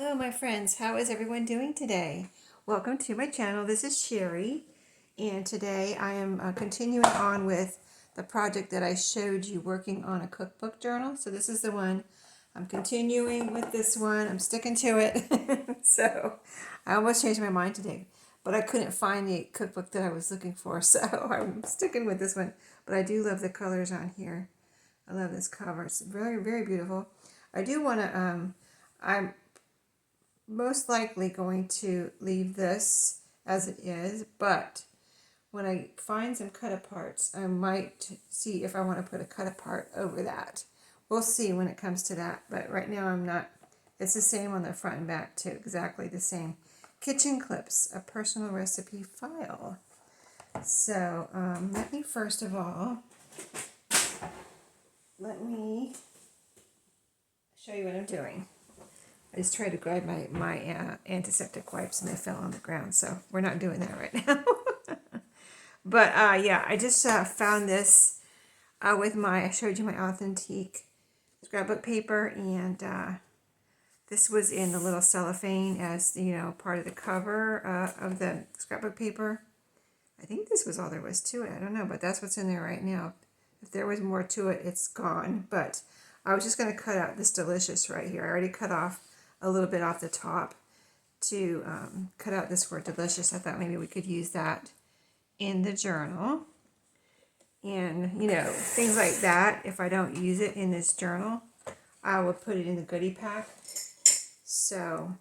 Hello my friends, how is everyone doing today? Welcome to my channel. This is Sheree, and today I am continuing on with the project that I showed you, working on a cookbook journal. So this is the one. I'm continuing with this one. I'm sticking to it. So I almost changed my mind today, but I couldn't find the cookbook that I was looking for, so I'm sticking with this one. But I do love the colors on here. I love this cover. It's very, very beautiful. I do want to, I'm most likely going to leave this as it is, but when I find some cut aparts, I might see if I want to put a cut apart over that. We'll see when it comes to that, but right now I'm not. It's the same on the front and back too, exactly the same. Kitchen clips, a personal recipe file. So let me first of all, let me show you what I'm doing. I just tried to grab my antiseptic wipes and they fell on the ground, so we're not doing that right now. But yeah, I just found this with I showed you my authentic scrapbook paper, and this was in the little cellophane as, part of the cover of the scrapbook paper. I think this was all there was to it. I don't know, but that's what's in there right now. If there was more to it, it's gone. But I was just going to cut out this delicious right here. I already cut off a little bit off the top to cut out this word delicious. I thought maybe we could use that in the journal. And, things like that. If I don't use it in this journal, I will put it in the goodie pack. So,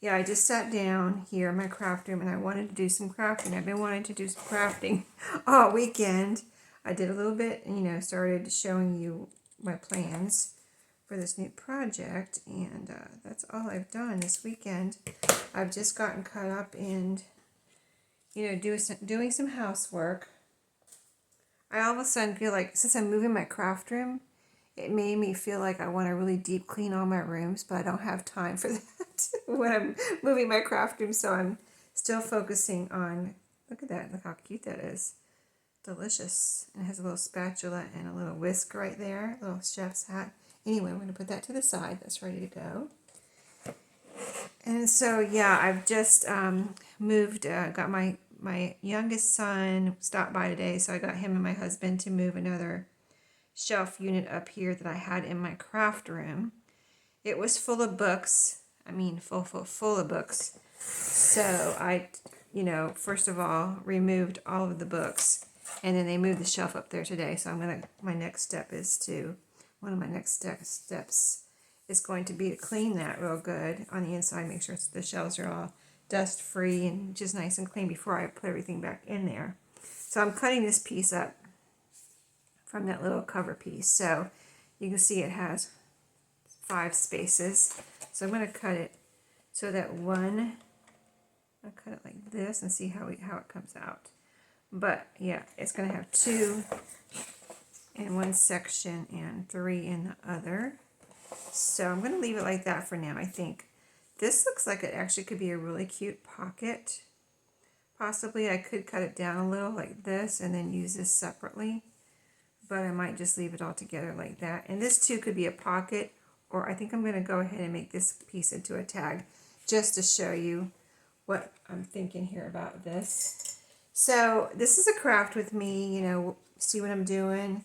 yeah, I just sat down here in my craft room and I wanted to do some crafting. I've been wanting to do some crafting all weekend. I did a little bit and, started showing you my plans for this new project, and that's all I've done this weekend. I've just gotten caught up in, doing some housework. I all of a sudden feel like, since I'm moving my craft room, it made me feel like I want to really deep clean all my rooms, but I don't have time for that when I'm moving my craft room, so I'm still focusing on, look at that, look how cute that is. Delicious. And it has a little spatula and a little whisk right there, a little chef's hat. Anyway, I'm going to put that to the side. That's ready to go. And so, yeah, I've just moved, got my youngest son stopped by today, so I got him and my husband to move another shelf unit up here that I had in my craft room. It was full of books. I mean, full of books. So I, first of all, removed all of the books, and then they moved the shelf up there today. So my next step is to, one of my next steps is going to be to clean that real good on the inside, make sure the shelves are all dust free and just nice and clean before I put everything back in there. So I'm cutting this piece up from that little cover piece. So you can see it has 5 spaces. So I'm going to cut it so that I'll cut it like this and see how it comes out. But yeah, it's going to have 2 in one section and 3 in the other. So I'm going to leave it like that for now, I think. This looks like it actually could be a really cute pocket. Possibly I could cut it down a little like this and then use this separately. But I might just leave it all together like that. And this too could be a pocket, or I think I'm going to go ahead and make this piece into a tag just to show you what I'm thinking here about this. So this is a craft with me, see what I'm doing,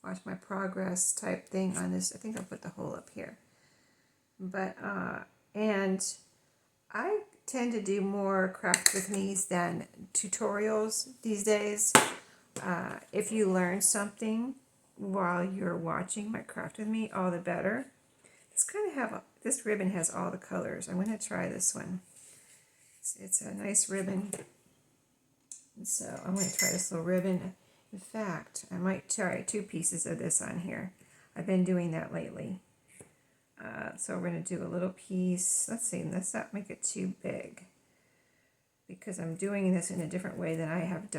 watch my progress type thing on this. I think I'll put the hole up here. But, and I tend to do more craft with me's than tutorials these days. If you learn something while you're watching my craft with me, all the better. This ribbon has all the colors. I'm going to try this one. It's a nice ribbon. So I'm going to try this little ribbon. In fact, I might try 2 pieces of this on here. I've been doing that lately. So we're going to do a little piece. Let's see, let's not make it too big, because I'm doing this in a different way than I have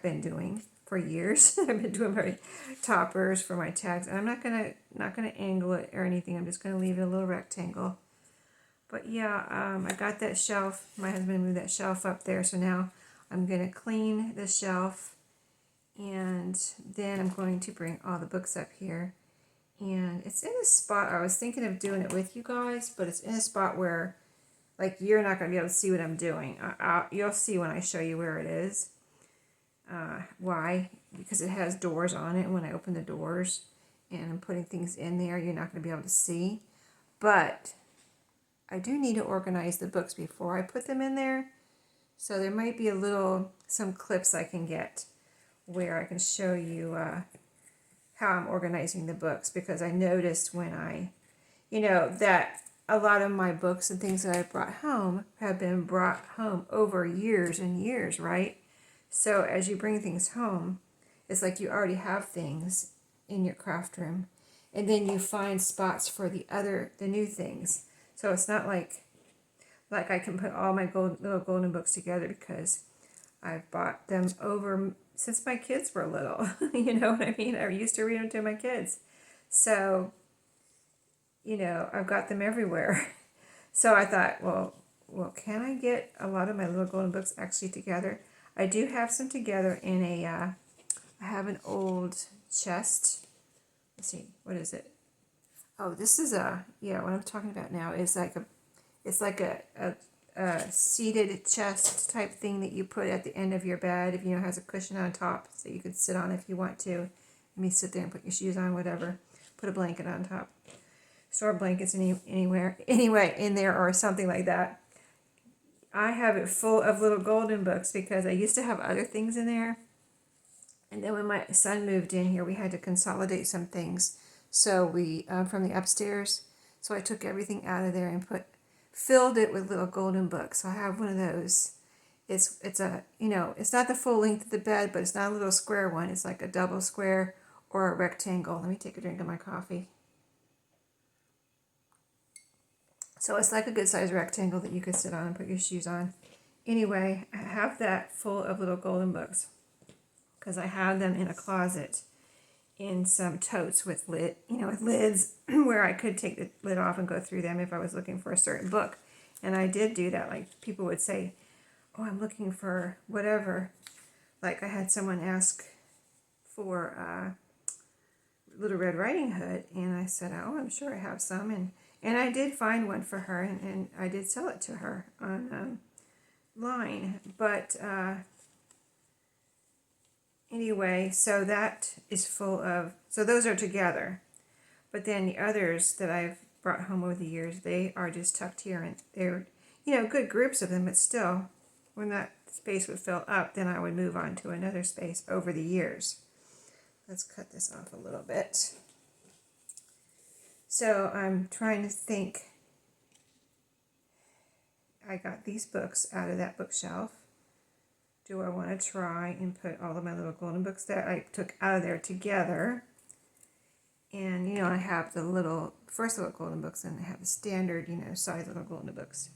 been doing for years. I've been doing my toppers for my tags, and I'm not gonna angle it or anything. I'm just gonna leave it a little rectangle. But yeah, I got that shelf. My husband moved that shelf up there, so now I'm gonna clean the shelf, and then I'm going to bring all the books up here And it's in a spot, I was thinking of doing it with you guys, but it's in a spot where, like, you're not going to be able to see what I'm doing. You'll see when I show you where it is. Why? Because it has doors on it, and when I open the doors and I'm putting things in there, you're not going to be able to see. But I do need to organize the books before I put them in there. So there might be some clips I can get where I can show you how I'm organizing the books, because I noticed when that a lot of my books and things that I brought home have been brought home over years and years, right? So as you bring things home, it's like you already have things in your craft room, and then you find spots for the new things. So it's not like I can put all my little golden books together, because I've bought them over since my kids were little. You know what I mean? I used to read them to my kids. So, I've got them everywhere. So I thought, well, can I get a lot of my little golden books actually together? I do have some together in I have an old chest. Let's see, what is it? Oh, this is what I'm talking about now is it's like a seated chest type thing that you put at the end of your bed. If it has a cushion on top, so you could sit on if you want to. Let me sit there and put your shoes on, whatever. Put a blanket on top. Store blankets anywhere in there or something like that. I have it full of little golden books because I used to have other things in there. And then when my son moved in here, we had to consolidate some things. So we, from the upstairs, so I took everything out of there and filled it with little golden books. So I have one of those. It's it's not the full length of the bed, but it's not a little square one. It's like a double square or a rectangle. Let me take a drink of my coffee. So it's like a good size rectangle that you could sit on and put your shoes on. Anyway, I have that full of little golden books because I have them in a closet in some totes with lids where I could take the lid off and go through them if I was looking for a certain book. And I did do that. Like, people would say, oh, I'm looking for whatever. Like, I had someone ask for Little Red Riding Hood, and I said, oh, I'm sure I have some. And I did find one for her, and I did sell it to her on line. But anyway, so that is full of, so those are together. But then the others that I've brought home over the years, they are just tucked here, and they're, good groups of them, but still, when that space would fill up, then I would move on to another space over the years. Let's cut this off a little bit. So I'm trying to think. I got these books out of that bookshelf. Do I want to try and put all of my little golden books that I took out of there together? And, I have the first little golden books, and I have the standard, size little golden books.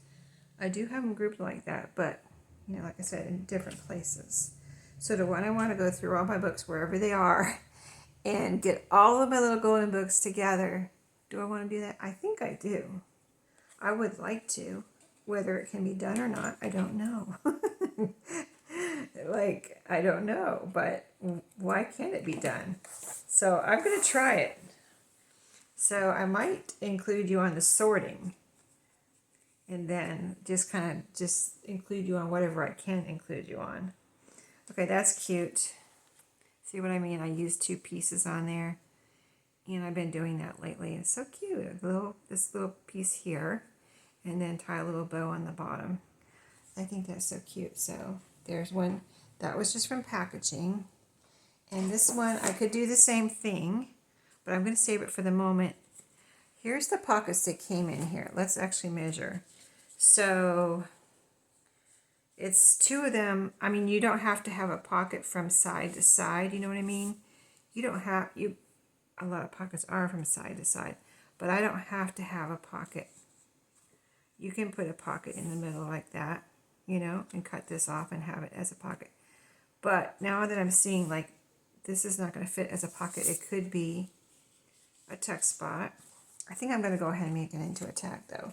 I do have them grouped like that, but, like I said, in different places. So do I want to go through all my books wherever they are and get all of my little golden books together? Do I want to do that? I think I do. I would like to. Whether it can be done or not, I don't know. I don't know, but why can't it be done? So I'm going to try it. So I might include you on the sorting, and then just include you on whatever I can include you on. Okay, that's cute. See what I mean? I used 2 pieces on there, and I've been doing that lately. It's so cute. This little piece here, and then tie a little bow on the bottom. I think that's so cute. So there's one that was just from packaging, and this one I could do the same thing, but I'm going to save it for the moment. Here's the pockets that came in here. Let's actually measure. So it's 2 of them. I mean, you don't have to have a pocket from side to side. You know what I mean? A lot of pockets are from side to side, but I don't have to have a pocket. You can put a pocket in the middle like that, and cut this off and have it as a pocket. But now that I'm seeing, this is not going to fit as a pocket, it could be a tuck spot. I think I'm going to go ahead and make it into a tag, though.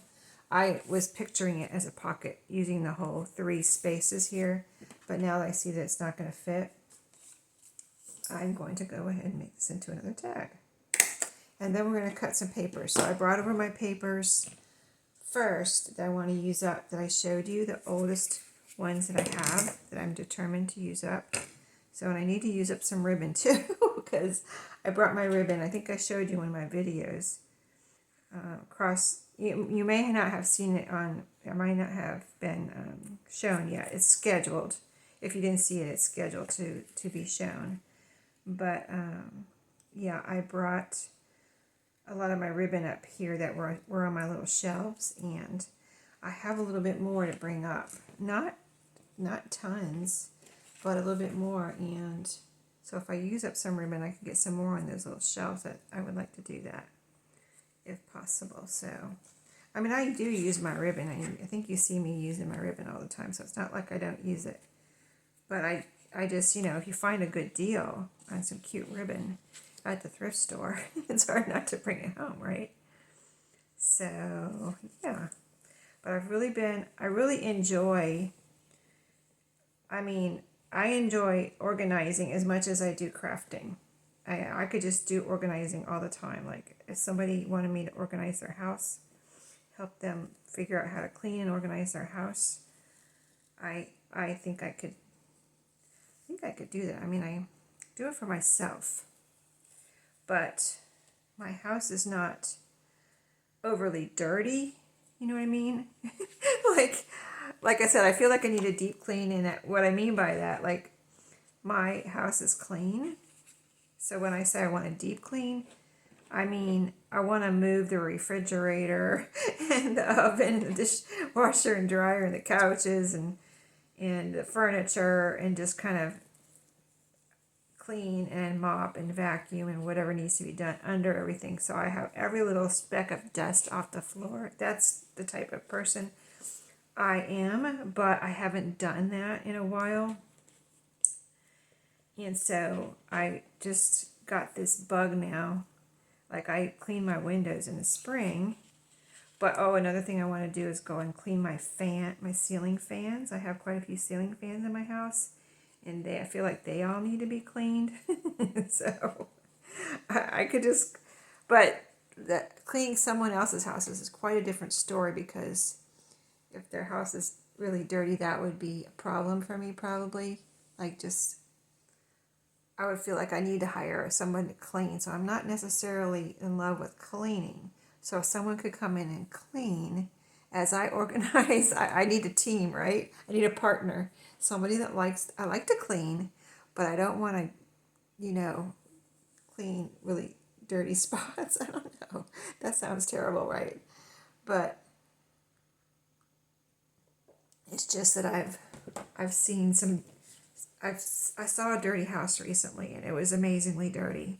I was picturing it as a pocket using the whole 3 spaces here, but now that I see that it's not going to fit, I'm going to go ahead and make this into another tag. And then we're going to cut some papers. So I brought over my papers first that I want to use up, that I showed you, the oldest ones that I have that I'm determined to use up. So, and I need to use up some ribbon too, because I brought my ribbon. I think I showed you in my videos. You may not have seen it on, it might not have been shown yet. It's scheduled. If you didn't see it, it's scheduled to be shown. But yeah, I brought a lot of my ribbon up here that were on my little shelves, and I have a little bit more to bring up. Not tons, but a little bit more. And so if I use up some ribbon, I can get some more on those little shelves. That I would like to do that if possible. So, I mean, I do use my ribbon. I think you see me using my ribbon all the time, so it's not like I don't use it. But I just, you know, if you find a good deal on some cute ribbon at the thrift store, it's hard not to bring it home, right? So, yeah. But I really enjoy, I enjoy organizing as much as I do crafting. I could just do organizing all the time. Like, if somebody wanted me to organize their house, help them figure out how to clean and organize their house, I think I could do that. I mean, I do it for myself, but my house is not overly dirty. You know what I mean? like I said, I feel like I need a deep clean, and what I mean by that, like, my house is clean. So when I say I want a deep clean, I mean, I want to move the refrigerator and the oven and the dishwasher and dryer and the couches and the furniture, and just kind of clean and mop and vacuum and whatever needs to be done under everything. So I have every little speck of dust off the floor. That's the type of person I am, but I haven't done that in a while. And so I just got this bug now. Like, I clean my windows in the spring, but another thing I want to do is go and clean my ceiling fans. I have quite a few ceiling fans in my house, and I feel like they all need to be cleaned. So I could just, but cleaning someone else's houses is quite a different story, because if their house is really dirty, that would be a problem for me probably. Like, just, I would feel like I need to hire someone to clean. So I'm not necessarily in love with cleaning. So if someone could come in and clean as I organize, I need a team, right? I need a partner. Somebody that I like to clean, but I don't want to, clean really dirty spots. I don't know. That sounds terrible, right? But it's just that I've seen some, I saw a dirty house recently, and it was amazingly dirty.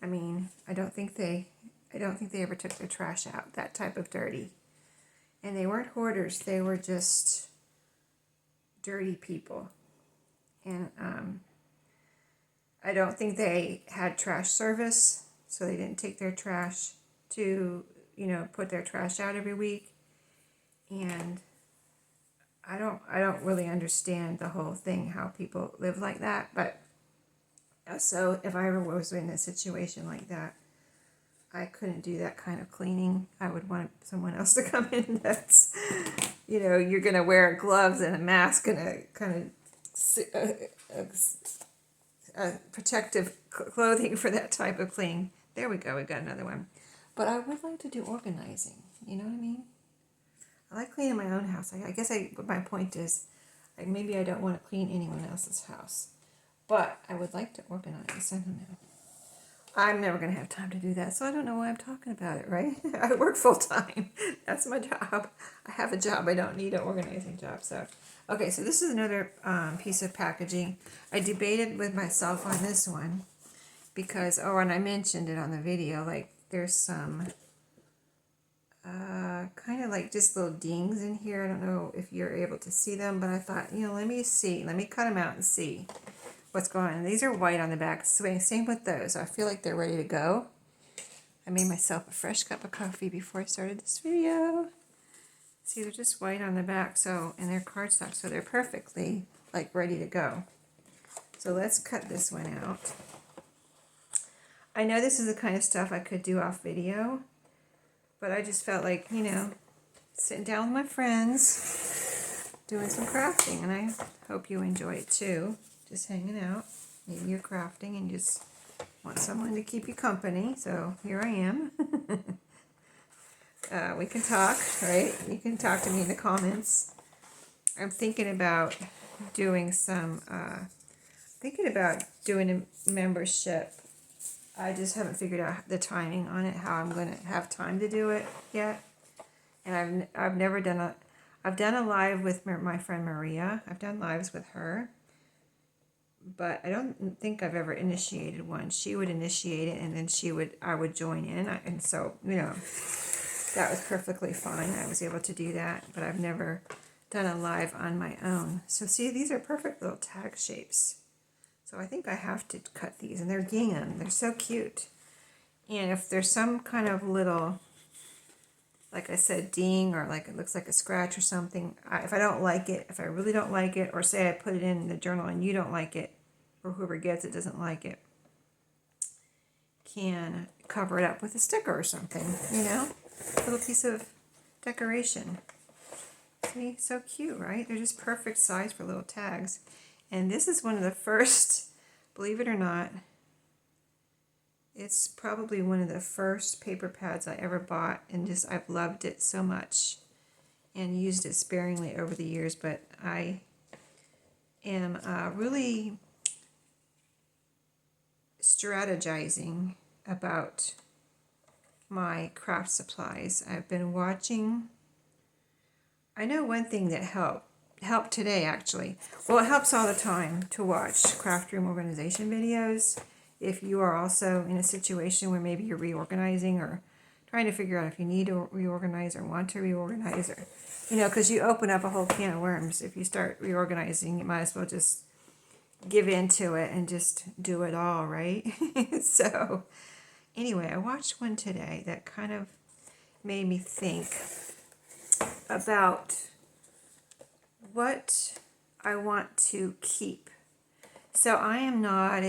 I mean, I don't think they ever took their trash out, that type of dirty. And they weren't hoarders, they were just dirty people. And I don't think they had trash service, so they didn't take their trash to, put their trash out every week. And I don't really understand the whole thing, how people live like that. But so if I ever was in a situation like that, I couldn't do that kind of cleaning. I would want someone else to come in that's, you're going to wear gloves and a mask and a kind of protective clothing for that type of cleaning. There we go. We got another one. But I would like to do organizing. You know what I mean? I like cleaning my own house. I guess my point is, maybe I don't want to clean anyone else's house, but I would like to organize. I don't know. I'm never going to have time to do that, so I don't know why I'm talking about it, right? I work full time. That's my job. I have a job. I don't need an organizing job. So, okay, so this is another piece of packaging. I debated with myself on this one because, and I mentioned it on the video, like, there's some kind of like just little dings in here. I don't know if you're able to see them, but I thought, let me cut them out and see what's going on. These are white on the back. Same with those. I feel like they're ready to go. I made myself a fresh cup of coffee before I started this video. See, they're just white on the back, and they're cardstock, so they're perfectly like ready to go. So let's cut this one out. I know this is the kind of stuff I could do off video, but I just felt like, you know, sitting down with my friends, doing some crafting, and I hope you enjoy it too. Just hanging out. Maybe you're crafting and just want someone to keep you company, so here I am. We can talk, right? You can talk to me in the comments. I'm thinking about doing a membership. I just haven't figured out the timing on it, how I'm going to have time to do it yet. And I've never done I've done a live with my friend Maria. I've done lives with her, but I don't think I've ever initiated one. She would initiate it, and then I would join in, and so, you know, that was perfectly fine. I was able to do that, but I've never done a live on my own. So see, these are perfect little tag shapes. So I think I have to cut these, and they're gingham. They're so cute. And if there's some kind of little, like I said, ding, or like it looks like a scratch or something, if I don't like it, if I really don't like it, or say I put it in the journal and you don't like it, or whoever gets it doesn't like it, can cover it up with a sticker or something, you know? A little piece of decoration. See, so cute, right? They're just perfect size for little tags. And this is one of the first, believe it or not, it's probably one of the first paper pads I ever bought, and just I've loved it so much and used it sparingly over the years, but I am really strategizing about my craft supplies. I've been watching, I know one thing that helped today actually. Well, it helps all the time to watch craft room organization videos if you are also in a situation where maybe you're reorganizing or trying to figure out if you need to reorganize or want to reorganize, or, you know, because you open up a whole can of worms. If you start reorganizing, you might as well just give into it and just do it all, right? So anyway, I watched one today that kind of made me think about what I want to keep. So I am not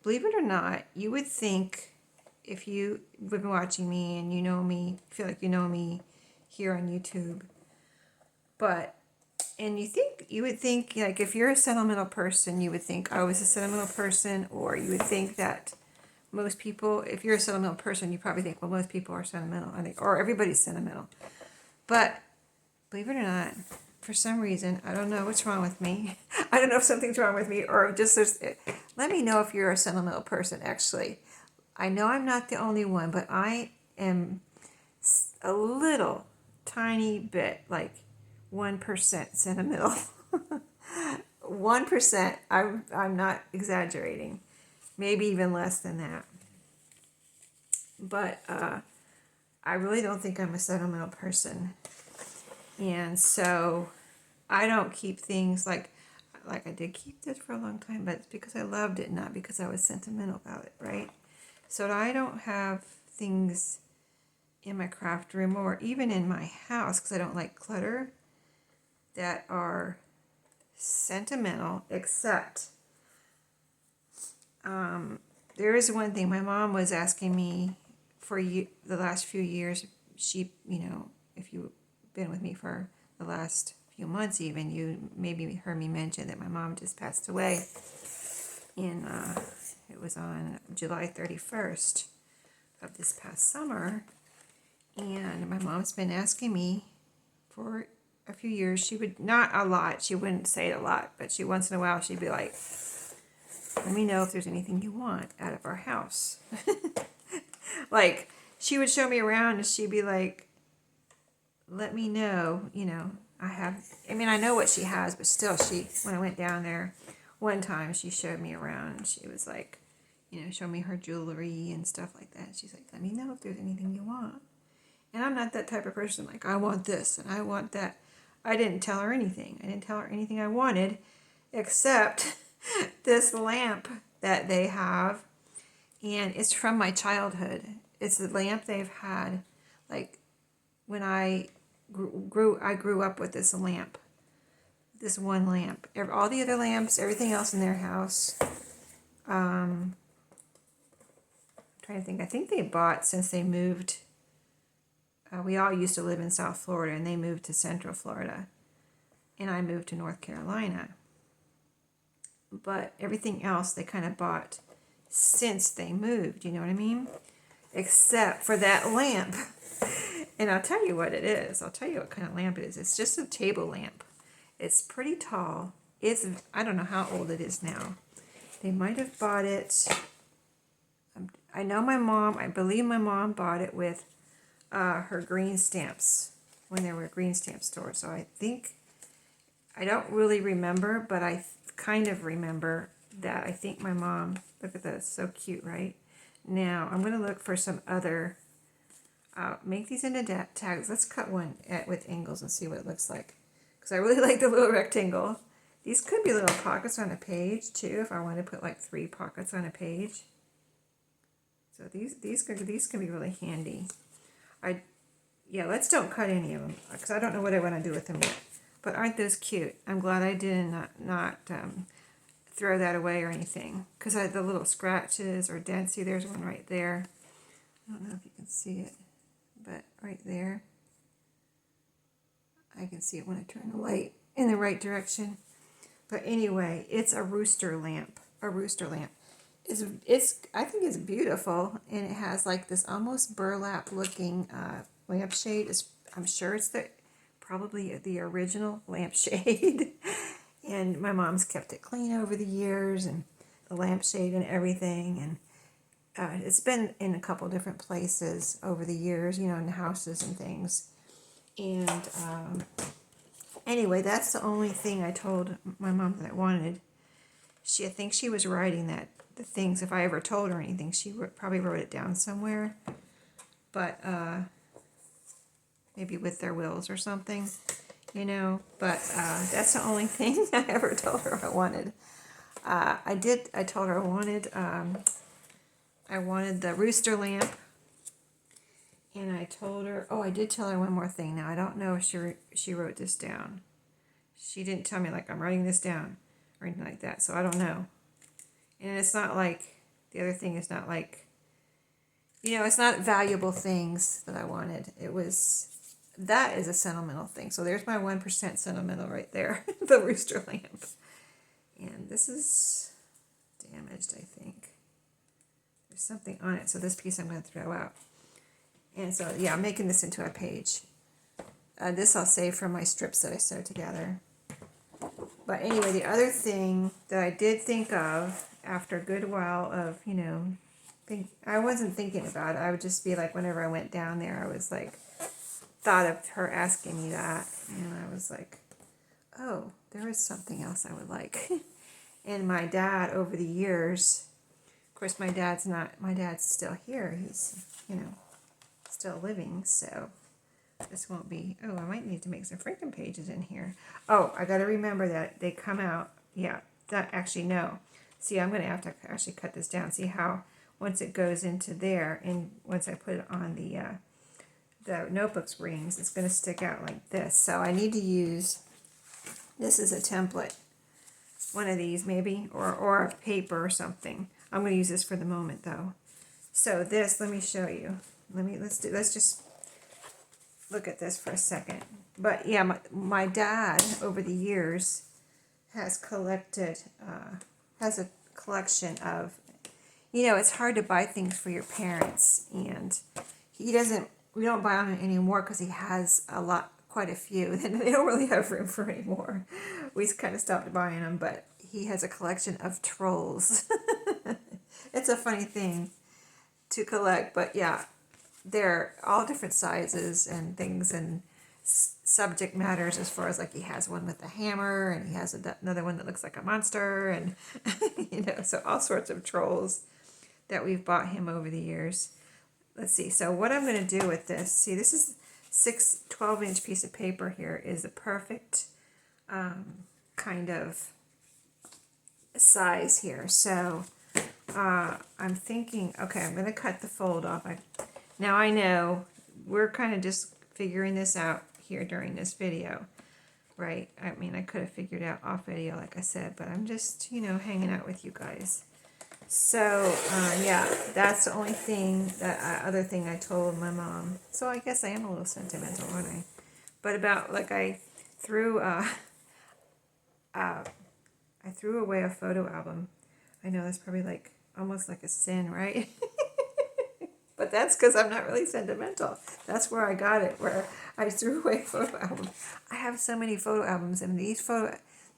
believe it or not, you would think, if you've been watching me and you know me, feel like you know me here on YouTube, and you would think, like, if you're a sentimental person, you would think I was a sentimental person, or you would think that most people, if you're a sentimental person, you probably think, well, most people are sentimental, I think, or everybody's sentimental. But believe it or not, for some reason, I don't know what's wrong with me. I don't know if something's wrong with me, or just let me know if you're a sentimental person, actually. I know I'm not the only one, but I am a little tiny bit, like 1% sentimental. 1%, I'm not exaggerating. Maybe even less than that. But I really don't think I'm a sentimental person. And so I don't keep things like I did keep this for a long time, but it's because I loved it, not because I was sentimental about it, right? So I don't have things in my craft room or even in my house, because I don't like clutter, that are sentimental, except there is one thing. My mom was asking me for the last few years. She, you know, if you've been with me for the last few months even, you maybe heard me mention that my mom just passed away it was on July 31st of this past summer. And my mom's been asking me for a few years. She would, not a lot, she wouldn't say it a lot, but once in a while she'd be like, let me know if there's anything you want out of our house. Like, she would show me around and she'd be like, let me know, you know, I know what she has, but still, when I went down there one time, she showed me around. She was like, you know, show me her jewelry and stuff like that. She's like, let me know if there's anything you want. And I'm not that type of person, like, I want this and I want that. I didn't tell her anything. I didn't tell her anything I wanted, except this lamp that they have. And it's from my childhood. It's the lamp they've had, like, when I grew up with this lamp. This one lamp. All the other lamps, everything else in their house, trying to think. I think they bought since they moved. We all used to live in South Florida, and they moved to Central Florida, and I moved to North Carolina. But everything else they kind of bought since they moved. You know what I mean? Except for that lamp. And I'll tell you what it is. I'll tell you what kind of lamp it is. It's just a table lamp. It's pretty tall. I don't know how old it is now. They might have bought it. I know I believe my mom bought it with her green stamps when there were green stamp stores. So I don't really remember, but I kind of remember that I think my mom, look at this, so cute, right? Now, I'm going to look for some other, make these into tags. Let's cut one with angles and see what it looks like. Because I really like the little rectangle. These could be little pockets on a page, too, if I want to put like 3 pockets on a page. So these can be really handy. Yeah, let's don't cut any of them, because I don't know what I want to do with them yet. But aren't those cute? I'm glad I did not throw that away or anything, because I had the little scratches or dents. See, there's one right there. I don't know if you can see it, but right there. I can see it when I turn the light in the right direction. But anyway, it's a rooster lamp. A rooster lamp. I think it's beautiful, and it has like this almost burlap looking lampshade. I'm sure it's probably the original lampshade. And my mom's kept it clean over the years, and the lampshade and everything. And it's been in a couple different places over the years, you know, in houses and things. And anyway, that's the only thing I told my mom that I wanted. I think she was writing the things. If I ever told her anything, she probably wrote it down somewhere. But maybe with their wills or something, you know. But that's the only thing I ever told her I wanted. I told her I wanted the rooster lamp. And I told her, I did tell her one more thing. Now, I don't know if she wrote this down. She didn't tell me, like, I'm writing this down or anything like that. So I don't know. And it's not like, the other thing is not like, you know, it's not valuable things that I wanted. That is a sentimental thing. So there's my 1% sentimental right there, the rooster lamp. And this is damaged, I think. There's something on it. So this piece I'm going to throw out. And so, yeah, I'm making this into a page. This I'll save from my strips that I sewed together. But anyway, the other thing that I did think of after a good while of, you know, I wasn't thinking about it. I would just be like, whenever I went down there, I was like, thought of her asking me that. And I was like, oh, there is something else I would like. And my dad, over the years, of course, my dad's still here. He's, you know, still living, so this won't be, I might need to make some freaking pages in here. I got to remember that they come out, no. See, I'm going to have to actually cut this down. See how once it goes into there, and once I put it on the notebook springs, it's going to stick out like this. So I need to use, this is a template, one of these maybe, or a paper or something. I'm going to use this for the moment though. So this, let me show you. Let's just look at this for a second. But yeah, my dad over the years has collected, has a collection of, you know, it's hard to buy things for your parents, and we don't buy them anymore because he has quite a few, and they don't really have room for any more. We kind of stopped buying them, but he has a collection of trolls. It's a funny thing to collect, but yeah, they're all different sizes and things and subject matters, as far as like he has one with a hammer, and he has another one that looks like a monster, and you know, so all sorts of trolls that we've bought him over the years. Let's see, so what I'm going to do with this, see, this is 12-inch piece of paper here, is the perfect kind of size here. So I'm thinking, okay, I'm going to cut the fold off. Now I know we're kind of just figuring this out here during this video, right? I mean, I could have figured out off video, like I said, but I'm just, you know, hanging out with you guys. So, yeah, that's the only thing other thing I told my mom. So I guess I am a little sentimental, aren't I? But about, like, threw, I threw away a photo album. I know that's probably like, almost like a sin, right? But that's because I'm not really sentimental. That's where I got it, where I threw away a photo album. I have so many photo albums, and the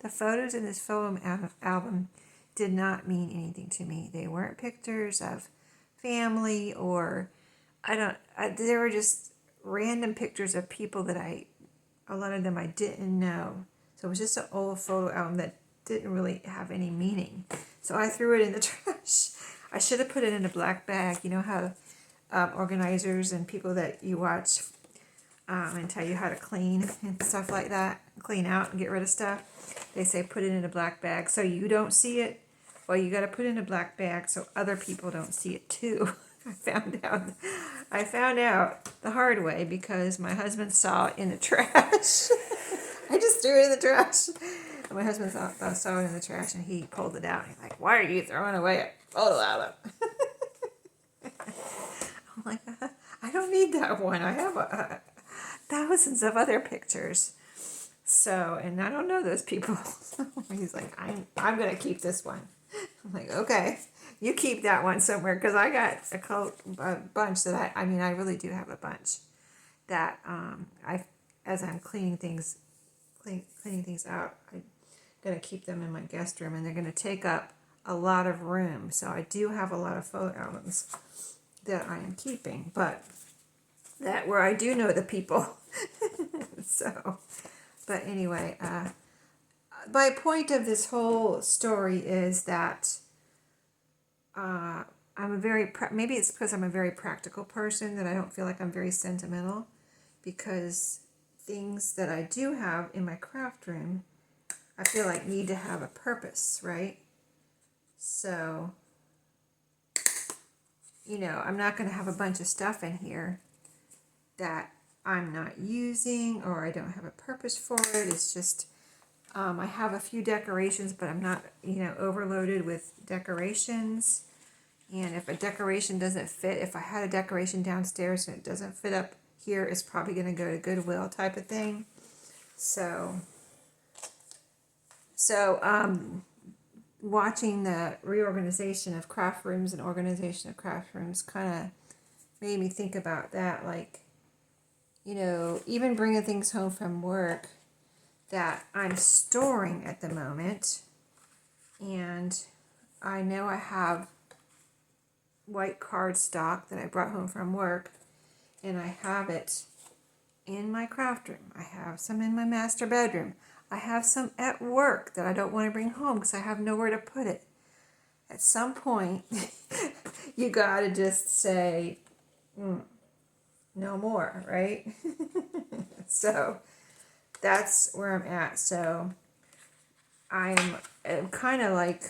photos in this album did not mean anything to me. They weren't pictures of family or, they were just random pictures of people that a lot of them I didn't know. So it was just an old photo album that didn't really have any meaning. So I threw it in the trash. I should have put it in a black bag. You know how organizers and people that you watch and tell you how to clean and stuff like that, clean out and get rid of stuff. They say put it in a black bag so you don't see it. Well, you got to put it in a black bag so other people don't see it too. I found out the hard way because my husband saw it in the trash. I just threw it in the trash. And my husband saw it in the trash and he pulled it out. He's like, "Why are you throwing away a photo album?" I'm like, "I don't need that one. I have thousands of other pictures." So, and I don't know those people. He's like, I'm going to keep this one. I'm like, okay, you keep that one somewhere because I got a bunch that I really do have a bunch that as I'm cleaning things out, I'm going to keep them in my guest room and they're going to take up a lot of room. So I do have a lot of photo albums that I am keeping, but that where I do know the people. So, but anyway, my point of this whole story is that maybe it's because I'm a very practical person that I don't feel like I'm very sentimental, because things that I do have in my craft room, I feel like need to have a purpose, right? So, I'm not going to have a bunch of stuff in here that I'm not using or I don't have a purpose for it. It's just, I have a few decorations, but I'm not, overloaded with decorations. And if a decoration doesn't fit, if I had a decoration downstairs and it doesn't fit up here, it's probably going to go to Goodwill type of thing. So watching the reorganization of craft rooms and organization of craft rooms kind of made me think about that. Like, even bringing things home from work that I'm storing at the moment. And I know I have white cardstock that I brought home from work, and I have it in my craft room. I have some in my master bedroom. I have some at work that I don't want to bring home because I have nowhere to put it. At some point, you got to just say, no more, right? So that's where I'm at. So I'm kind of like,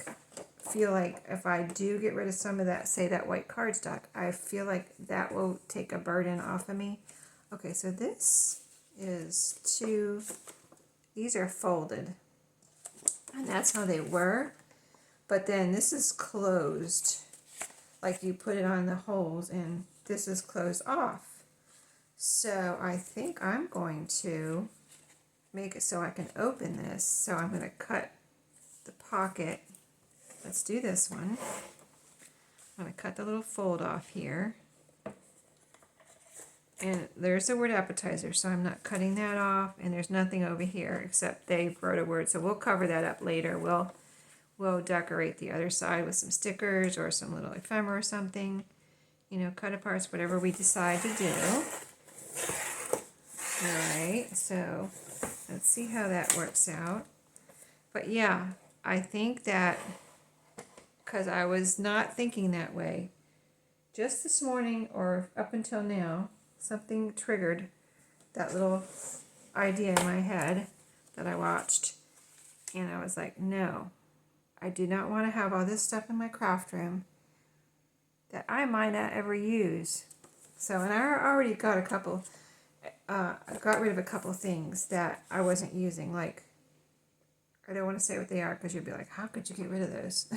feel like if I do get rid of some of that, say that white cardstock, I feel like that will take a burden off of me. Okay, so this is these are folded, and that's how they were, but then this is closed, like you put it on the holes, and this is closed off. So I think I'm going to make it so I can open this. So I'm going to cut the pocket. Let's do this one. I'm going to cut the little fold off here. And there's the word appetizer, so I'm not cutting that off. And there's nothing over here except they wrote a word. So we'll cover that up later. We'll decorate the other side with some stickers or some little ephemera or something. Cut aparts, whatever we decide to do. Alright, so let's see how that works out. But yeah, I think that, because I was not thinking that way, just this morning or up until now, something triggered that little idea in my head that I watched. And I was like, no, I do not want to have all this stuff in my craft room that I might not ever use. So, and I already got I got rid of a couple things that I wasn't using. Like, I don't want to say what they are because you'll be like, how could you get rid of those?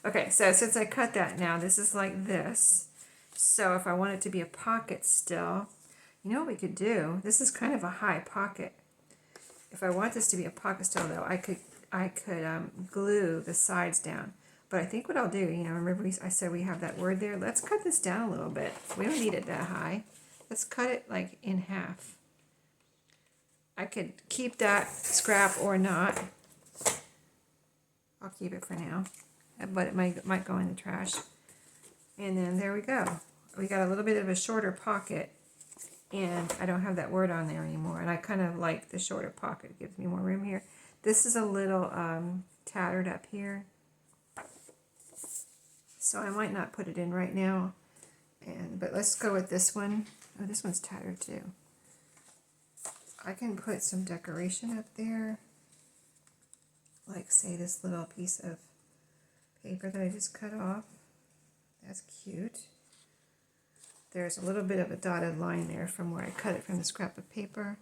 Okay, so since I cut that now, this is like this. So if I want it to be a pocket still, you know what we could do? This is kind of a high pocket. If I want this to be a pocket still though, I could glue the sides down. But I think what I'll do, you know, remember I said we have that word there? Let's cut this down a little bit. We don't need it that high. Let's cut it like in half. I could keep that scrap or not. I'll keep it for now, but it might go in the trash. And then there we go. We got a little bit of a shorter pocket, and I don't have that word on there anymore. And I kind of like the shorter pocket. It gives me more room here. This is a little tattered up here, so I might not put it in right now. But let's go with this one. Oh, this one's tattered too. I can put some decoration up there, like say this little piece of paper that I just cut off. That's cute. There's a little bit of a dotted line there from where I cut it from the scrap of paper.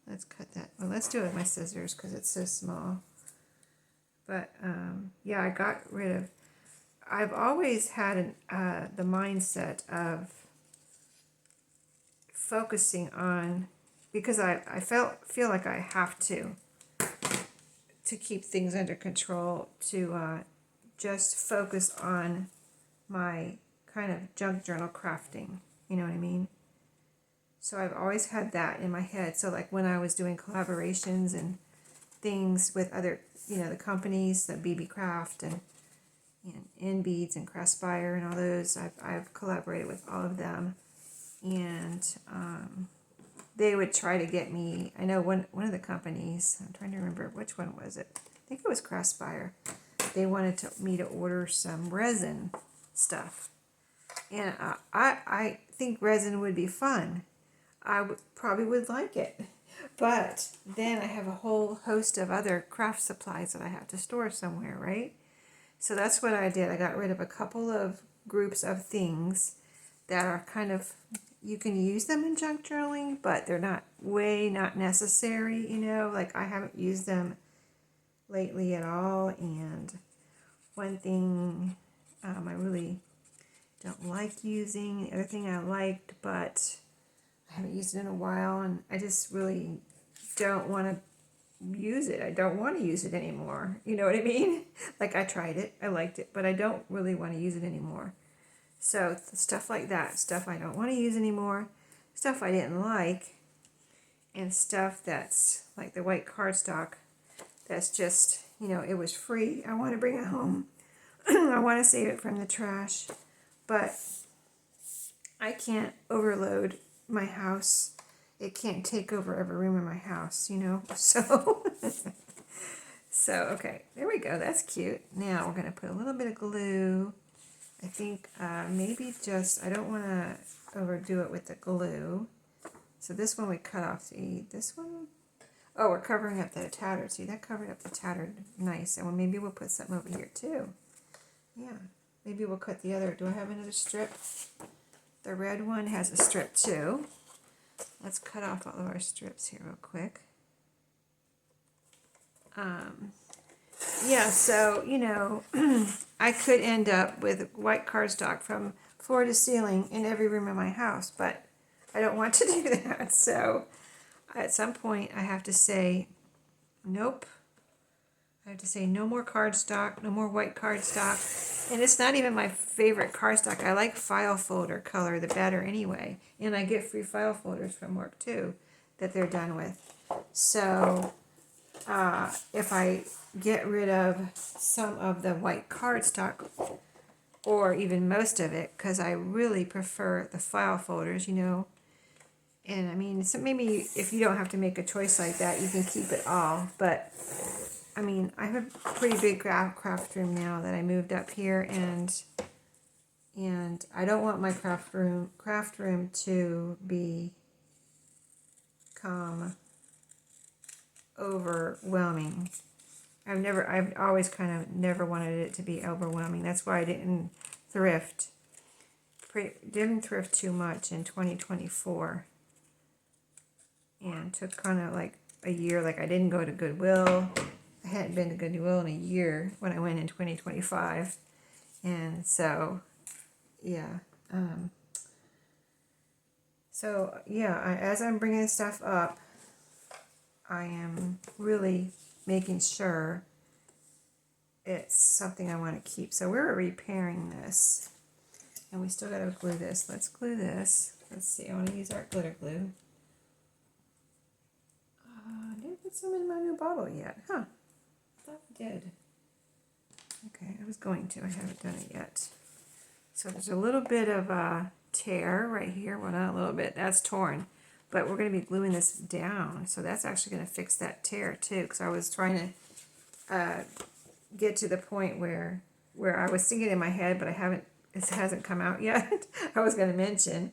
Let's cut that. Well, let's do it with my scissors because it's so small. But yeah, I got rid of. I've always had the mindset of focusing on, because I feel like I have to keep things under control, to just focus on my kind of junk journal crafting. You know what I mean? So I've always had that in my head. So like when I was doing collaborations and things with other, you know, the companies, the BB Craft and In Beads and Craftspire and all those, I've collaborated with all of them. And they would try to get me, I know one of the companies, I'm trying to remember which one was it. I think it was Craftspire. They wanted me to order some resin stuff. And I think resin would be fun. I probably would like it. But then I have a whole host of other craft supplies that I have to store somewhere, right? So that's what I did. I got rid of a couple of groups of things that are kind of, you can use them in junk journaling, but they're not necessary, you know, like I haven't used them lately at all. And one thing I really don't like using, the other thing I liked, but I haven't used it in a while, and I just really don't want to use it. I don't want to use it anymore. You know what I mean? Like I tried it, I liked it, but I don't really want to use it anymore. So stuff like that, stuff I don't want to use anymore, stuff I didn't like, and stuff that's like the white cardstock that's just, you know, it was free. I want to bring it home. I want to save it from the trash, but I can't overload my house. It can't take over every room in my house, you know, so so okay, there we go. That's cute. Now we're going to put a little bit of glue. I think maybe just, I don't want to overdo it with the glue. So this one we cut off. See, this one? Oh, we're covering up the tattered. See, that covered up the tattered nice. And maybe we'll put something over here too. Yeah, maybe we'll cut the other. Do I have another strip? The red one has a strip too. Let's cut off all of our strips here real quick. Yeah, so, you know, I could end up with white cardstock from floor to ceiling in every room in my house, but I don't want to do that. So at some point I have to say, nope. I have to say no more cardstock, no more white cardstock. And it's not even my favorite cardstock. I like file folder color the better anyway. And I get free file folders from work too that they're done with. So if I get rid of some of the white cardstock, or even most of it, because I really prefer the file folders, you know. And I mean, so maybe if you don't have to make a choice like that, you can keep it all. But I mean, I have a pretty big craft room now that I moved up here, and I don't want my craft room to become overwhelming. I've always kind of never wanted it to be overwhelming. That's why I didn't thrift too much in 2024, and took kind of like a year. Like I didn't go to Goodwill. I hadn't been to Goodwill in a year when I went in 2025, And so, yeah. As I'm bringing stuff up, I am really making sure it's something I want to keep. So we're repairing this. And we still got to glue this. Let's glue this. Let's see. I want to use our glitter glue. I didn't put some in my new bottle yet. Huh. I thought I did. Okay, I was going to. I haven't done it yet. So there's a little bit of a tear right here. Well, not a little bit. That's torn. But we're going to be gluing this down. So that's actually going to fix that tear too. Because I was trying to get to the point where I was thinking in my head, but it hasn't come out yet. I was going to mention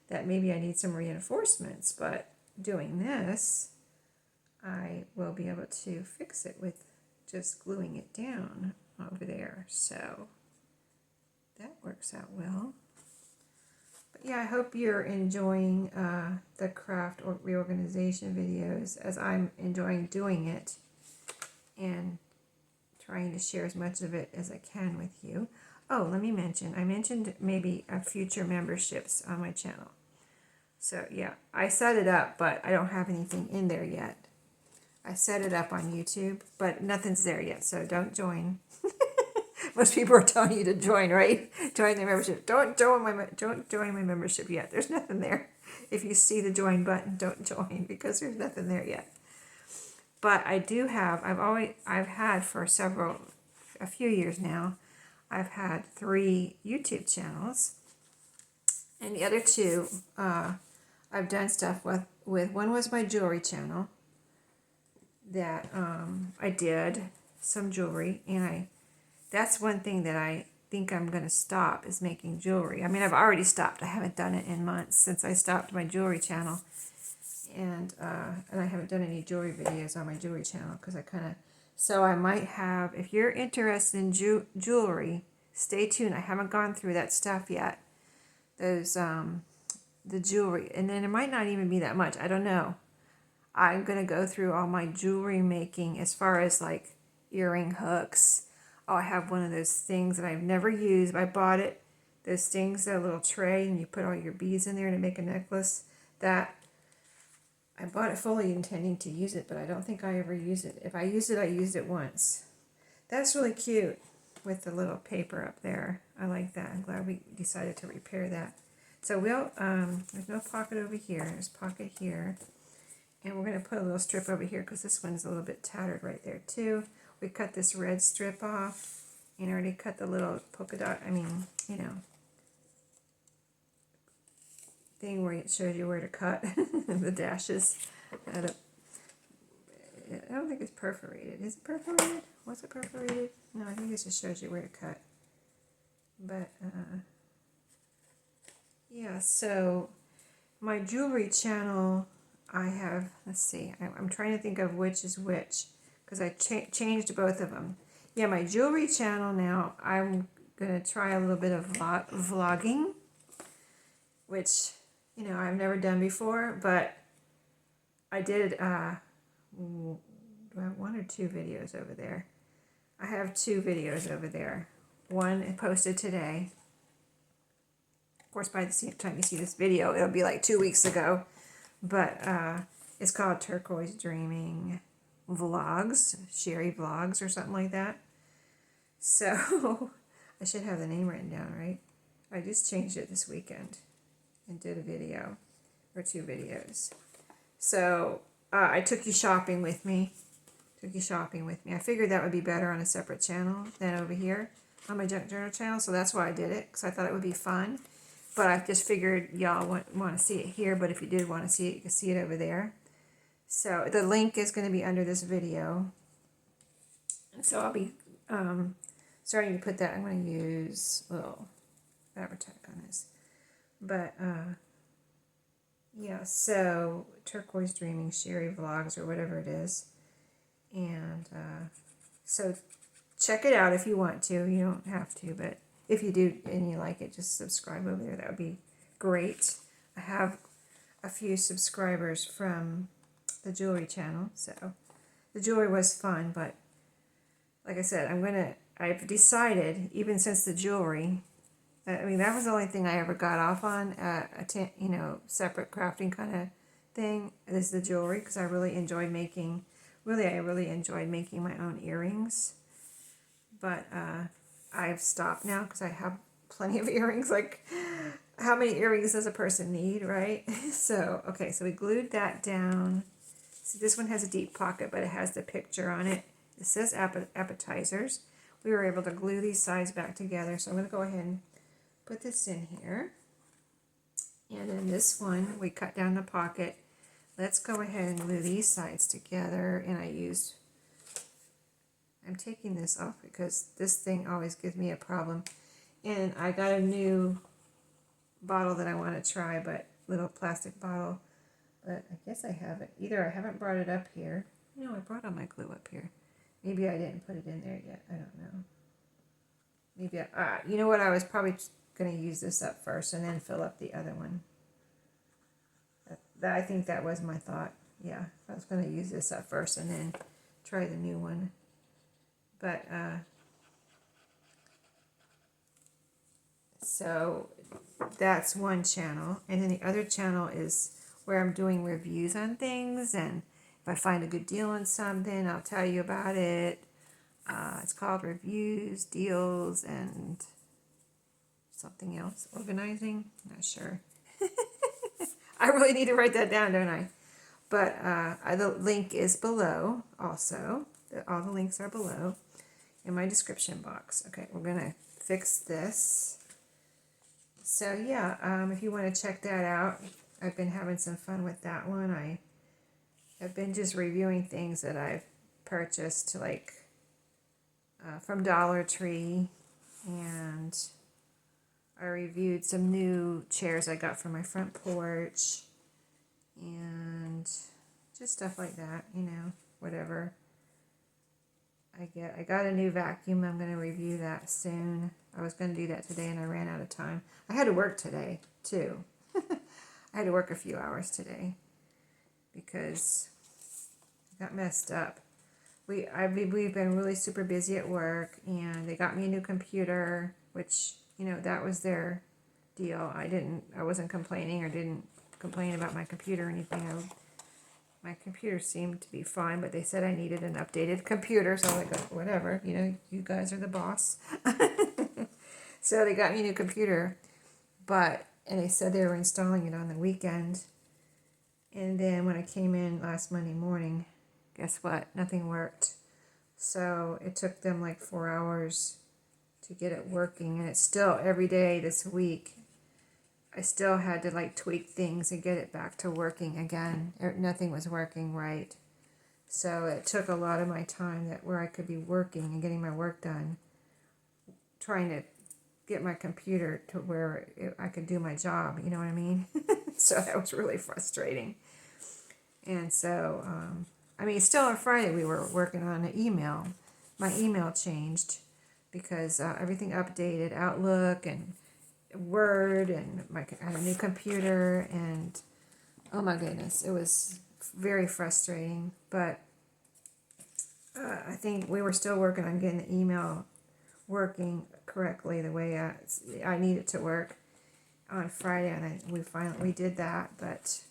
that maybe I need some reinforcements. But doing this, I will be able to fix it with just gluing it down over there. So that works out well. But yeah, I hope you're enjoying the craft or reorganization videos as I'm enjoying doing it and trying to share as much of it as I can with you. Oh, let me mention, I mentioned maybe future memberships on my channel. So yeah, I set it up, but I don't have anything in there yet. I set it up on YouTube, but nothing's there yet, so don't join. Most people are telling you to join, right? Join the membership. Don't join my membership yet. There's nothing there. If you see the join button, don't join because there's nothing there yet. But I do have. I've had for a few years now. I've had 3 YouTube channels, and the other 2, I've done stuff with. One was my jewelry channel. That I did some jewelry, and that's one thing that I think I'm going to stop is making jewelry. I mean, I've already stopped. I haven't done it in months since I stopped my jewelry channel, and I haven't done any jewelry videos on my jewelry channel because so I might have, if you're interested in jewelry, stay tuned. I haven't gone through that stuff yet. Those the jewelry, and then it might not even be that much. I don't know. I'm going to go through all my jewelry making as far as like earring hooks. Oh, I have one of those things that I've never used. I bought it. Those things, that little tray, and you put all your beads in there to make a necklace. That I bought it fully intending to use it, but I don't think I ever use it. If I use it, I used it once. That's really cute with the little paper up there. I like that. I'm glad we decided to repair that. So there's no pocket over here. There's a pocket here. And we're going to put a little strip over here because this one's a little bit tattered right there too. We cut this red strip off and already cut the little polka dot, thing where it shows you where to cut the dashes. I don't think it's perforated. Is it perforated? Was it perforated? No, I think it just shows you where to cut. But, yeah, so my jewelry channel, I have, let's see, I'm trying to think of which is which, because I changed both of them. Yeah, my jewelry channel now, I'm going to try a little bit of vlogging, which, I've never done before, but I did, do I have 1 or 2 videos over there? I have 2 videos over there. One posted today. Of course, by the time you see this video, it'll be like 2 weeks ago. But it's called Turquoise Dreaming Vlogs, Sheree Vlogs or something like that. So I should have the name written down, right? I just changed it this weekend and did a video or 2 videos. So I took you shopping with me. I figured that would be better on a separate channel than over here on my Junk Journal channel. So that's why I did it, because I thought it would be fun. But I just figured y'all want to see it here, but if you did want to see it, you can see it over there. So the link is going to be under this video. So I'll be starting to put that. I'm going to use a little fabric tack on this. But, yeah, so Turquoise Dreaming Sheree Vlogs or whatever it is. And so check it out if you want to. You don't have to, but if you do and you like it, just subscribe over there. That would be great. I have a few subscribers from the jewelry channel, so the jewelry was fun, but like I said, I'm going to I've decided, even since the jewelry, I mean, that was the only thing I ever got off on, separate crafting kind of thing, is the jewelry, because I really enjoyed making, I really enjoyed making my own earrings. But I've stopped now because I have plenty of earrings. Like, how many earrings does a person need, right? So, okay, so we glued that down. See, this one has a deep pocket, but it has the picture on it. It says appetizers. We were able to glue these sides back together, so I'm going to go ahead and put this in here. And then this one, we cut down the pocket. Let's go ahead and glue these sides together. And I'm taking this off because this thing always gives me a problem. And I got a new bottle that I want to try, but little plastic bottle. But I guess I haven't. Either I haven't brought it up here. No, I brought all my glue up here. Maybe I didn't put it in there yet. I don't know. Maybe you know what? I was probably going to use this up first and then fill up the other one. I think that was my thought. Yeah, I was going to use this up first and then try the new one. But so that's one channel, and then the other channel is where I'm doing reviews on things, and if I find a good deal on something, I'll tell you about it. It's called Reviews, Deals, and something else. Organizing? Not sure. I really need to write that down, don't I? But the link is below also. All the links are below in my description box. Okay, we're going to fix this. So yeah, if you want to check that out, I've been having some fun with that one. I have been just reviewing things that I've purchased, like from Dollar Tree, and I reviewed some new chairs I got for my front porch, and just stuff like that, whatever. I got a new vacuum. I'm going to review that soon. I was going to do that today and I ran out of time. I had to work today too. I had to work a few hours today because I got messed up. We've been really super busy at work, and they got me a new computer, which, that was their deal. I wasn't complaining or didn't complain about my computer or anything. My computer seemed to be fine, but they said I needed an updated computer, so I was like, whatever, you guys are the boss. So they got me a new computer, and they said they were installing it on the weekend. And then when I came in last Monday morning, guess what? Nothing worked. So it took them like 4 hours to get it working, and it's still every day this week. I still had to tweak things and get it back to working again. Nothing was working right. So it took a lot of my time where I could be working and getting my work done, trying to get my computer to where I could do my job, you know what I mean? So that was really frustrating. And so, still on Friday we were working on an email. My email changed because everything updated, Outlook and Word, and I had a new computer, and oh my goodness, it was very frustrating. But I think we were still working on getting the email working correctly the way I need it to work on Friday, and we did that, but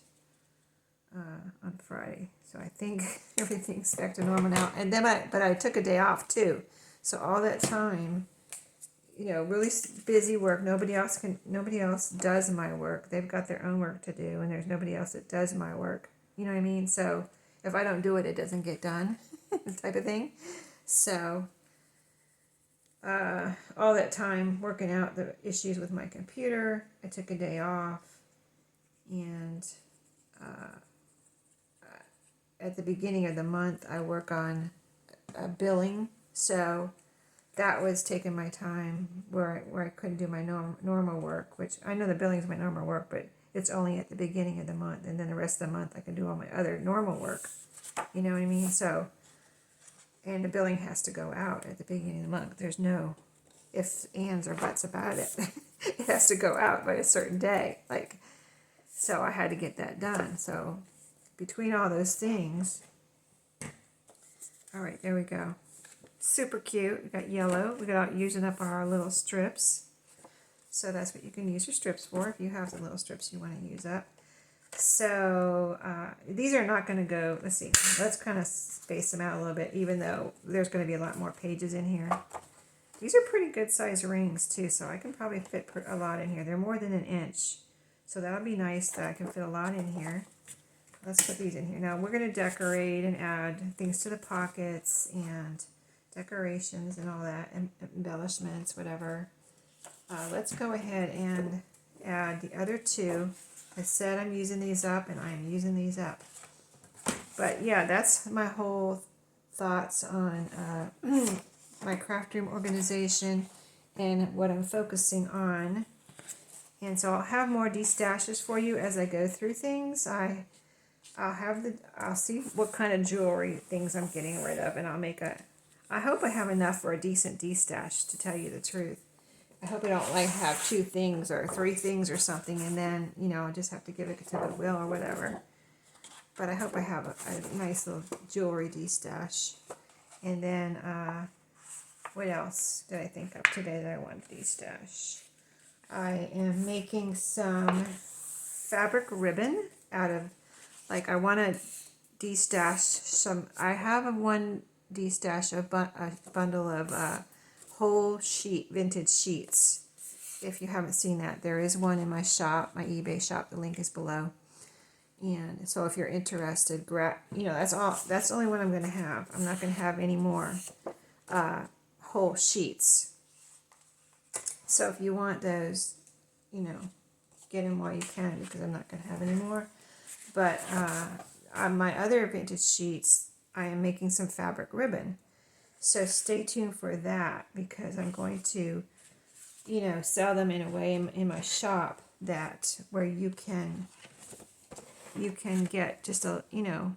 on Friday. So I think everything's back to normal now. And then I took a day off too, so all that time, really busy work. Nobody else does my work. They've got their own work to do, and there's nobody else that does my work. You know what I mean? So if I don't do it, it doesn't get done, type of thing. So all that time working out the issues with my computer, I took a day off, and at the beginning of the month, I work on billing, so that was taking my time where I couldn't do my normal work, which I know the billing is my normal work, but it's only at the beginning of the month, and then the rest of the month I can do all my other normal work. You know what I mean? So, and the billing has to go out at the beginning of the month. There's no ifs, ands, or buts about it. It has to go out by a certain day. So I had to get that done. So between all those things, all right, there we go. Super cute. We got yellow. We got using up our little strips. So that's what you can use your strips for if you have the little strips you want to use up. So these are not going to go, let's see, let's kind of space them out a little bit, even though there's going to be a lot more pages in here. These are pretty good size rings too, so I can probably fit a lot in here. They're more than 1 inch. So that'll be nice that I can fit a lot in here. Let's put these in here. Now we're going to decorate and add things to the pockets and decorations and all that, and embellishments, whatever. Let's go ahead and add the other two. I said I'm using these up, and I am using these up. But yeah, that's my whole thoughts on my craft room organization and what I'm focusing on. And so I'll have more destashes for you as I go through things. I'll see what kind of jewelry things I'm getting rid of, and I hope I have enough for a decent destash, to tell you the truth. I hope I don't like have 2 things or 3 things or something, and then, you know, I'll just have to give it to Goodwill or whatever. But I hope I have a nice little jewelry destash. And then, what else did I think of today that I wanted to destash? I am making some fabric ribbon out of, like, I want to destash some, I have one destash, a bundle of whole sheet, vintage sheets. If you haven't seen that, there is one in my shop, my eBay shop. The link is below. And so if you're interested, you know, that's the only one I'm going to have. I'm not going to have any more whole sheets. So if you want those, you know, get them while you can, because I'm not going to have any more. But on my other vintage sheets, I am making some fabric ribbon. So stay tuned for that, because I'm going to, you know, sell them in a way in my shop that where you can get just a, you know,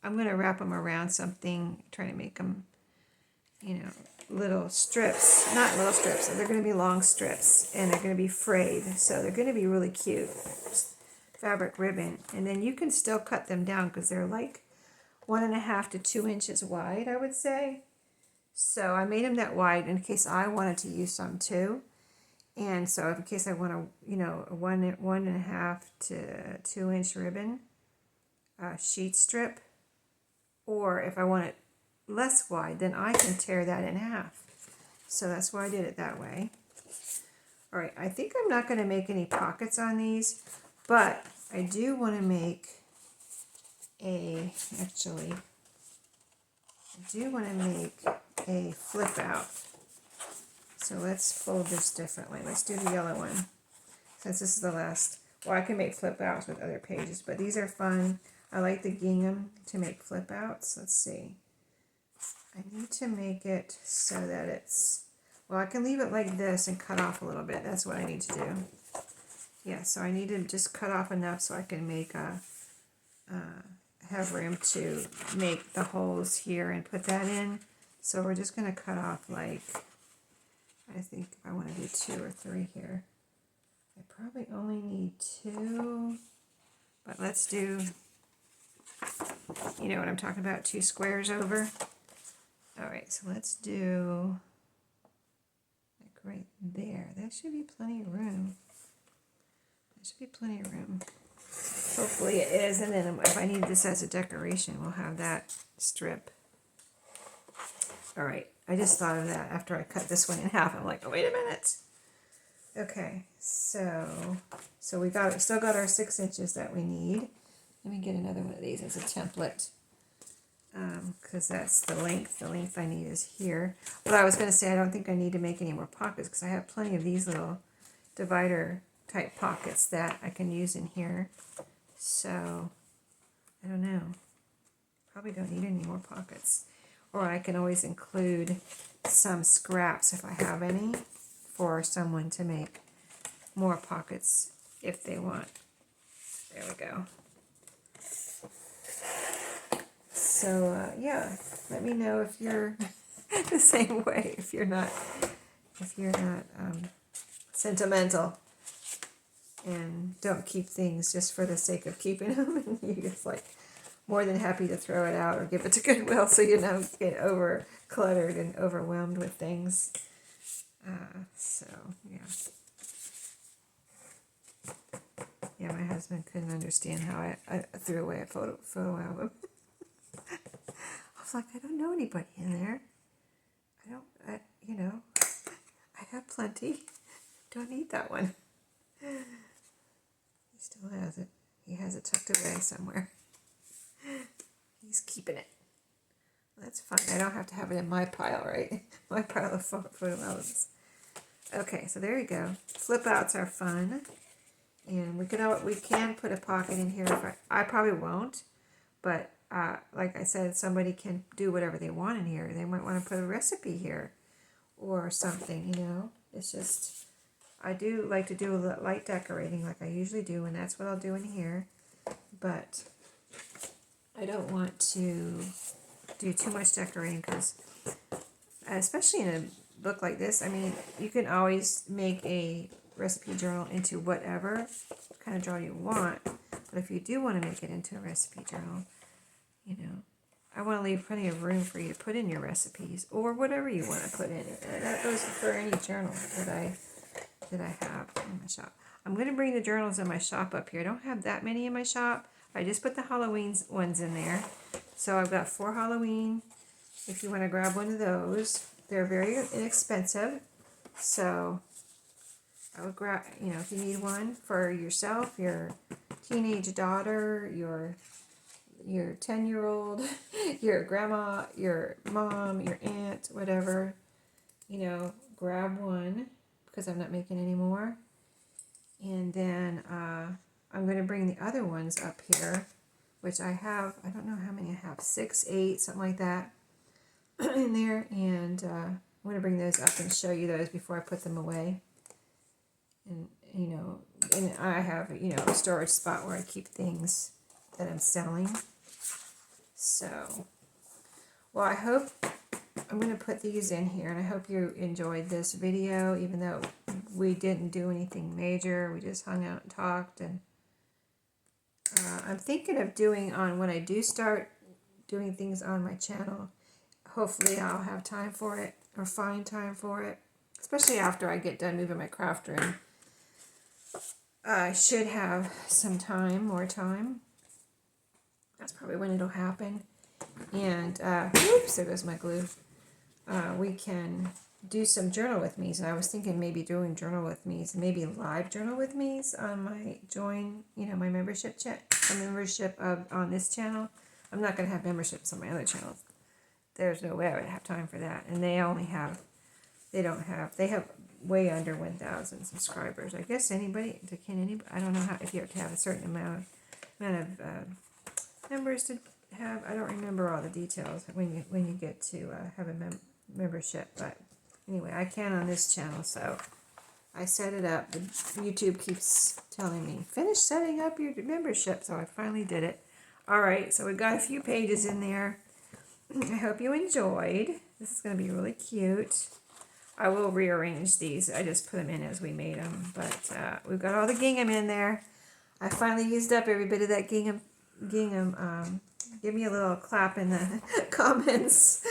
I'm going to wrap them around something, try to make them, you know, little strips, not little strips, they're going to be long strips, and they're going to be frayed, so they're going to be really cute. Fabric ribbon, and then you can still cut them down because they're like 1.5 to 2 inches wide, I would say. So I made them that wide in case I wanted to use some too. And so in case I want to, you know, a 1.5 to 2 inch ribbon sheet strip, or if I want it less wide, then I can tear that in half. So that's why I did it that way. All right, I think I'm not going to make any pockets on these, but I do want to make a flip out. So let's fold this differently. Let's do the yellow one, since this is the last. Well, I can make flip outs with other pages, but these are fun. I like the gingham to make flip outs. Let's see. I need to make it so that it's, well, I can leave it like this and cut off a little bit. That's what I need to do. Yeah, so I need to just cut off enough so I can make have room to make the holes here and put that in. So we're just going to cut off, like, I think if I want to do 2 or 3 here. I probably only need 2, but let's do, you know what I'm talking about, 2 squares over. All right, so let's do, like right there. That should be plenty of room. There should be plenty of room. Hopefully it is, and then if I need this as a decoration, we'll have that strip. All right, I just thought of that after I cut this one in half. I'm like, oh, wait a minute. Okay, so we still got our 6 inches that we need. Let me get another one of these as a template, because that's the length. The length I need is here. But I was going to say I don't think I need to make any more pockets, because I have plenty of these little divider type pockets that I can use in here. So I don't know. Probably don't need any more pockets. Or I can always include some scraps if I have any for someone to make more pockets if they want. There we go. So yeah, let me know if you're the same way, if you're not sentimental and don't keep things just for the sake of keeping them. And you just like, more than happy to throw it out or give it to Goodwill so you don't get over cluttered and overwhelmed with things. So, yeah. Yeah, my husband couldn't understand how I threw away a photo album. I was like, I don't know anybody in there. I have plenty. Don't need that one. He still has it. He has it tucked away somewhere. He's keeping it. That's fine. I don't have to have it in my pile, right? My pile of photo albums. Okay, so there you go. Flip outs are fun. And we can put a pocket in here. If I probably won't, but like I said, somebody can do whatever they want in here. They might want to put a recipe here or something, you know. It's just, I do like to do a little light decorating like I usually do, and that's what I'll do in here. But I don't want to do too much decorating because, especially in a book like this, I mean, you can always make a recipe journal into whatever kind of journal you want. But if you do want to make it into a recipe journal, you know, I want to leave plenty of room for you to put in your recipes or whatever you want to put in it. That goes for any journal that I have in my shop. I'm going to bring the journals in my shop up here. I don't have that many in my shop. I just put the Halloween ones in there. So I've got 4 Halloween. If you want to grab one of those, they're very inexpensive. So I would grab, you know, if you need one for yourself, your teenage daughter, your 10-year-old, your grandma, your mom, your aunt, whatever, you know, grab one because I'm not making any more. And then I'm going to bring the other ones up here, which I have, I don't know how many I have, 6, 8, something like that in there. And I'm going to bring those up and show you those before I put them away. And, you know, and I have, you know, a storage spot where I keep things that I'm selling. So, well, I hope I'm going to put these in here, and I hope you enjoyed this video, even though we didn't do anything major. We just hung out and talked, and I'm thinking of doing when I do start doing things on my channel, hopefully I'll have time for it, or find time for it, especially after I get done moving my craft room. I should have some time, more time. That's probably when it'll happen. And, oops, there goes my glue. We can do some journal with me's. And I was thinking maybe doing journal with me's, maybe live journal with me's on my my membership on this channel. I'm not going to have memberships on my other channels. There's no way I would have time for that. And they have way under 1,000 subscribers. I guess anybody, I don't know if you have to have a certain amount of members to have. I don't remember all the details when you get to have a membership, but anyway, I can on this channel, so I set it up. YouTube keeps telling me, finish setting up your membership, so I finally did it. Alright, so we've got a few pages in there. I hope you enjoyed. This is going to be really cute. I will rearrange these. I just put them in as we made them, but we've got all the gingham in there. I finally used up every bit of that gingham. Give me a little clap in the comments,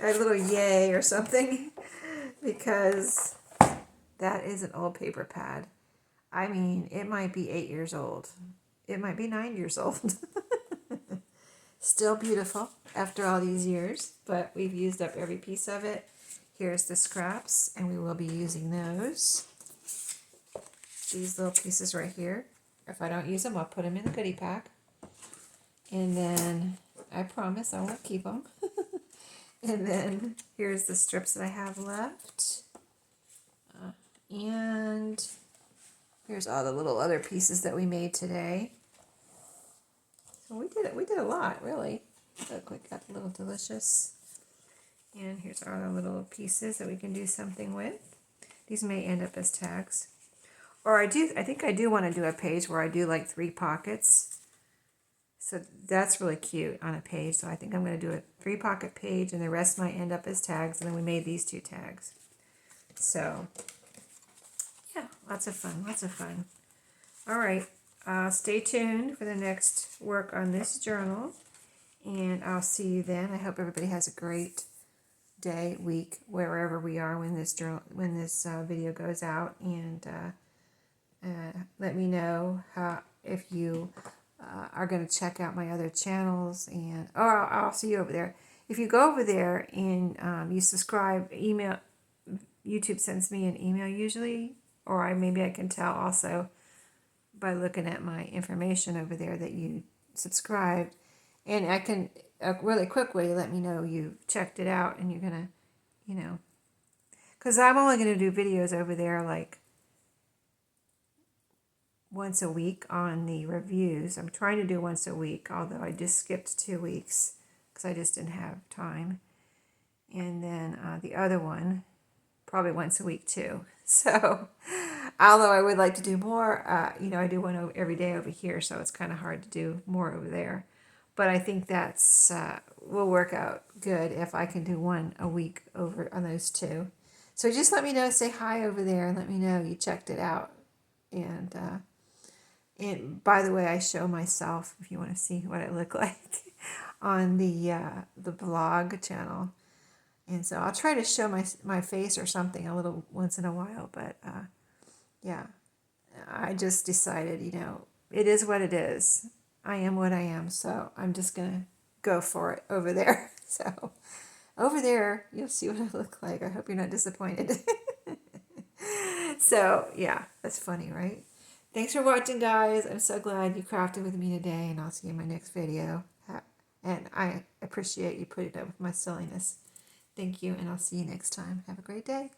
a little yay or something, because that is an old paper pad. I mean, it might be 8 years old. It might be 9 years old. Still beautiful after all these years, but we've used up every piece of it. Here's the scraps, and we will be using those. These little pieces right here. If I don't use them, I'll put them in the goodie pack. And then I promise I won't keep them. And then here's the strips that I have left. And here's all the little other pieces that we made today. So we did a lot, really. Look, we got a little delicious. And here's all the little pieces that we can do something with. These may end up as tags. Or I think I do want to do a page where I do like 3 pockets. So that's really cute on a page. So I think I'm going to do a 3-pocket page, and the rest might end up as tags. And then we made these 2 tags. So, yeah, lots of fun, lots of fun. All right, stay tuned for the next work on this journal, and I'll see you then. I hope everybody has a great day, week, wherever we are when this video goes out, and let me know if you are going to check out my other channels, and I'll see you over there. If you go over there and you subscribe, YouTube sends me an email usually, or maybe I can tell also by looking at my information over there that you subscribed, and I can a really quick way to let me know you checked it out and you're gonna, because I'm only gonna do videos over there like once a week on the reviews. I'm trying to do once a week, although I just skipped 2 weeks because I just didn't have time, and then the other one probably once a week too. So, although I would like to do more, I do one every day over here, so it's kind of hard to do more over there. But I think that's will work out good if I can do one a week over on those two. So just let me know, say hi over there, and let me know you checked it out. And by the way, I show myself if you want to see what I look like on the blog channel. And so I'll try to show my face or something a little once in a while. But yeah, I just decided, it is what it is. I am what I am. So I'm just going to go for it over there. So over there, you'll see what I look like. I hope you're not disappointed. So yeah, that's funny, right? Thanks for watching, guys. I'm so glad you crafted with me today, and I'll see you in my next video. And I appreciate you putting up with my silliness. Thank you, and I'll see you next time. Have a great day.